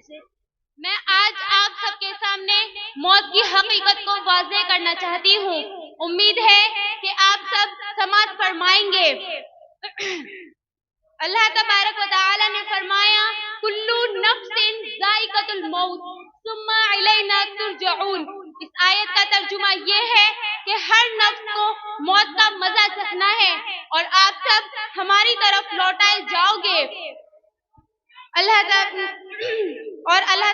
میں آج آپ سب کے سامنے موت کی حقیقت کو واضح کرنا چاہتی ہوں۔ امید ہے کہ آپ سب سماعت فرمائیں گے۔ اللہ تبارک و تعالی نے فرمایا کلو نفس ذائقۃ الموت ثم الینا ترجعون۔ اس آیت کا ترجمہ یہ ہے کہ ہر نفس کو موت کا مزہ چکھنا ہے اور آپ سب ہماری طرف لوٹائے جاؤ گے۔ اللہ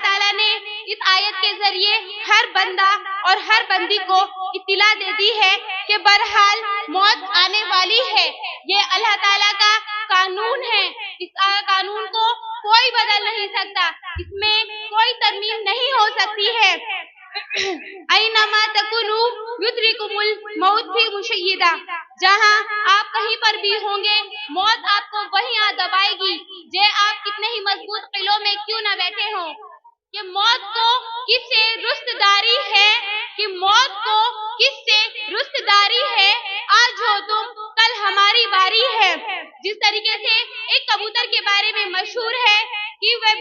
تعالیٰ نے اس آیت کے ذریعے ہر بندہ اور ہر بندی کو اطلاع دے دی ہے کہ بہرحال موت آنے والی ہے۔ یہ اللہ تعالیٰ کا قانون ہے۔ اس قانون کو کوئی بدل نہیں سکتا، اس میں کوئی ترمیم نہیں ہو سکتی ہے۔ اینما تکونوا یدرککم الموت فی مشیدہ، جہاں آپ کہیں پر بھی ہوں گے موت آپ کو وہیں آ دبائے گی، آپ کتنے ہی مضبوط قلعوں میں کیوں نہ بیٹھے ہوں۔ کہ موت کو کس سے رشت داری ہے، کہ موت کو کس سے رشت داری ہے، آج ہو تم کل ہماری باری ہے۔ جس طریقے سے ایک کبوتر کے بارے میں مشہور ہے کہ وہ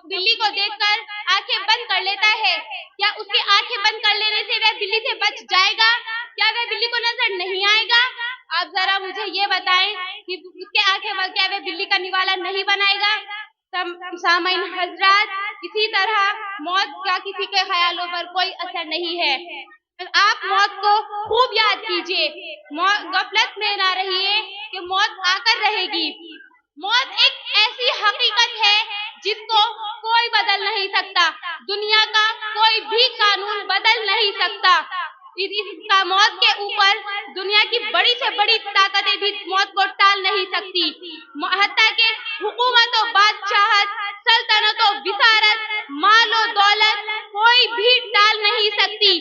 بلی کو دیکھ کر آنکھیں بند کر لیتا ہے، کیا اس کے آنکھیں بند کر لینے سے وہ بلی سے بچ جائے گا؟ کیا وہ بلی کو نظر نہیں آئے گا؟ آپ ذرا مجھے یہ بتائیں کہ اس کے آنکھیں بند کیا وہ بلی کا نوالا نہیں بنائے گا؟ سامعین حضرات، اسی طرح موت کا کسی کے خیالوں پر کوئی اثر نہیں ہے۔ آپ موت کو خوب یاد کیجئے، غفلت میں نہ رہیے کہ موت آ کر رہے گی۔ موت ایک ایسی حقیقت ہے جس کو کوئی بدل نہیں سکتا، دنیا کا کوئی بھی قانون بدل نہیں سکتا۔ اس موت کے اوپر دنیا کی بڑی سے بڑی طاقتیں بھی موت کو ٹال نہیں سکتی، حتیٰ کہ حکومت و بادشاہت، سلطنت و وزارت، مال و دولت کوئی بھی ٹال نہیں سکتی۔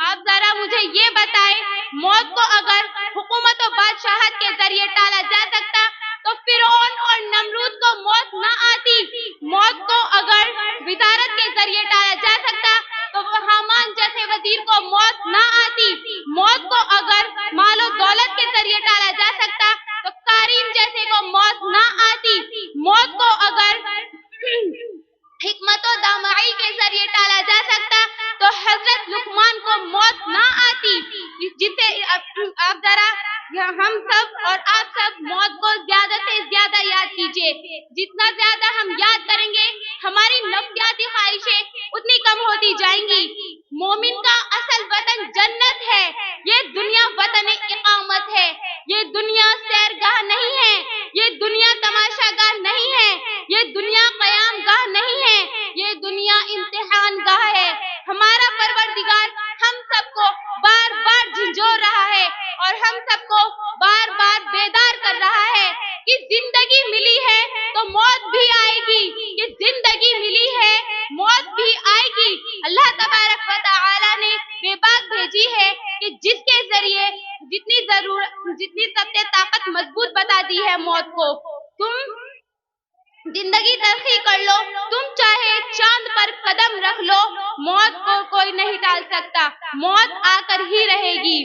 آپ ذرا مجھے یہ بتائیں، موت کو اگر حکومت و بادشاہت کے ذریعے ٹالا جا سکتا تو فرعون اور نمرود کو موت نہ آتی۔ موت کو اگر وزارت کے ذریعے ٹالا جا سکتا تو حامان جیسے وزیر کو موت نہ آتی۔ موت کو اگر مال و دولت کے ذریعے ٹالا جا سکتا تو قارون جیسے کو موت نہ آتی۔ موت کو اگر حکمت و دانائی کے ذریعے ٹالا جا سکتا تو حضرت لقمان کو موت نہ آتی۔ جسے آپ ذرا ہم سب اور آپ سب موت کو زیادہ سے زیادہ یاد کیجئے۔ جتنا زیادہ ہم یاد کریں گے ہماری نفسیاتی خواہشیں اتنی کم ہوتی جائیں گی۔ مومن کا اصل وطن جنت ہے، یہ دنیا وطن اقامت ہے، یہ دنیا سیرگاہ نہیں ہے، یہ دنیا تماشا گاہ نہیں ہے، یہ دنیا قیام گاہ نہیں ہے، یہ دنیا امتحان گاہ ہے۔ ہمارا پروردگار ہم سب کو بار بار جھنجھوڑ رہا ہے اور ہم سب کو بار بار بیدار کر رہا ہے کہ زندگی ملی ہے تو موت بھی آئے گی، کہ زندگی ملی ہے موت بھی آئے گی۔ اللہ تبارک و تعالی نے بے باک بھیجی ہے کہ جس کے ذریعے جتنی سب سے طاقت مضبوط بتا دی ہے موت کو، تم زندگی تلخی کر لو، تم چاہے چاند پر قدم رکھ لو، موت کو کوئی نہیں ٹال سکتا، موت آ کر ہی رہے گی۔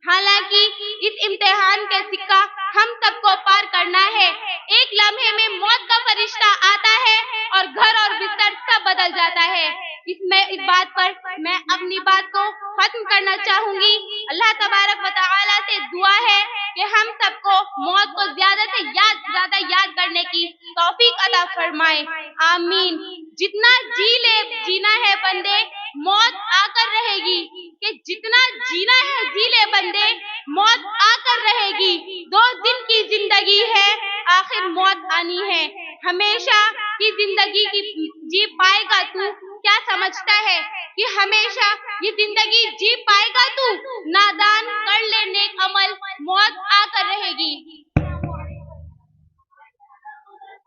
حالانکہ اس امتحان کے سکہ ہم سب کو پار کرنا ہے۔ ایک لمحے میں موت کا فرشتہ آتا ہے اور گھر اور بستر سب بدل جاتا ہے۔ اس بات پر میں اپنی بات کو ختم کرنا چاہوں گی۔ اللہ تبارک و تعالی سے دعا ہے کہ ہم سب کو موت کو زیادہ سے زیادہ یاد کرنے کی توفیق عطا فرمائے، آمین۔ جتنا جینا ہے بندے، موت آ کر رہے گی، کہ جتنا جینا ہے جی لے بندے، موت آ کر رہے گی۔ 2 دن کی زندگی ہے، آخر موت آنی ہے۔ ہمیشہ کی زندگی کی جی پائے گا تو؟ کیا سمجھتا ہے کہ ہمیشہ یہ زندگی جی پائے گا تو؟ نادان کر لے نیک عمل، موت آ کر رہے گی۔